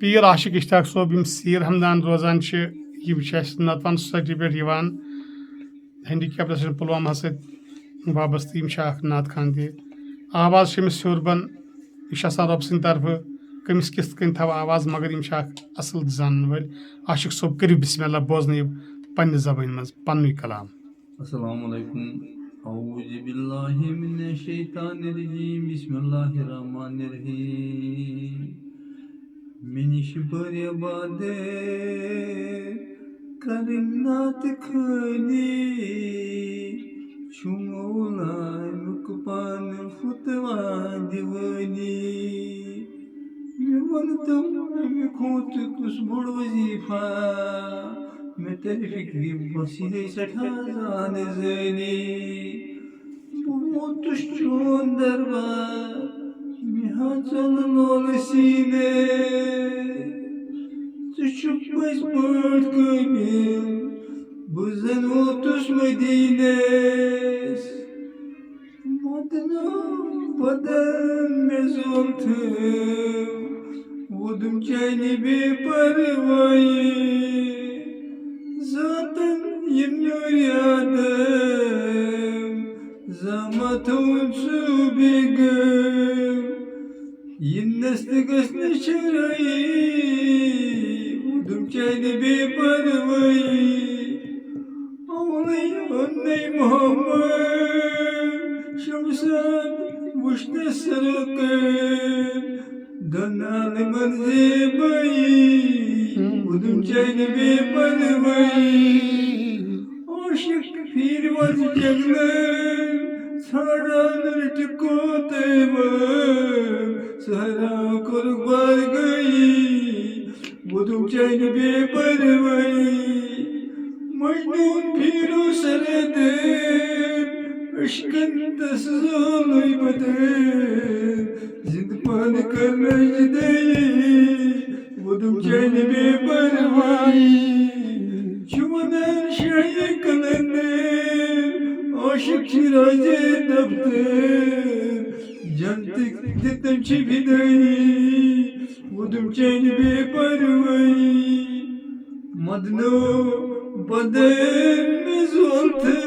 पीर आशिक इश्ताक सोब यम सीर हमदान रोजान नतवान सोसाइटी पे हैंडीकैप पुलवामा सत वाबस्त नात खान दी आवाज स्योरबन यह रब सद तरफ कमिस किस कन थव आवाज मगर यम असल जान वल आशिक सोब करू बिस्मिल्लाह बोजन पन्ने जबान मज पन्नु कलाम। अस्सलामु अलैकुम औज़ु बिल्लाहि मिनश शैतानिर्रजीम बिस्मिल्लाहिर्रहमानिर्रहीम मिनिश बरे बादे करिनात खली शुमोला मुकपान फुतवा दिवली मैं तुम मैं खोत कुछ बड़ वजीफा मैं तेरी फिक्री बसीले सठाजान ज़नी बहुत चोन दरबार मिहा चल नोल सीने तु चुप्पस पड़ कमिल बुजन ओतुस मदीने मदना बदन में ज़ोलते वुदुम चैनी बेपरवाही zaten yinuriyadım zamatun subigim yinnesti gasne şerayı udum çayni beparvayı ağlay anney Muhammed şamsan vuşne sarıkın danalı manzibayı udum çayni beparvayı aşık pir vazgeçler saranır tıkote var sara kurbar gayı udum çayni beparvayı Mecnun piro seredir aşkın tasızolay badır zindpan karmecdeyi Vudum çayni beparvayı Çumadan şayi kalanır Aşık şiraze daptır Cantık dedim çividayı Vudum çayni beparvayı Madno baden mezoltır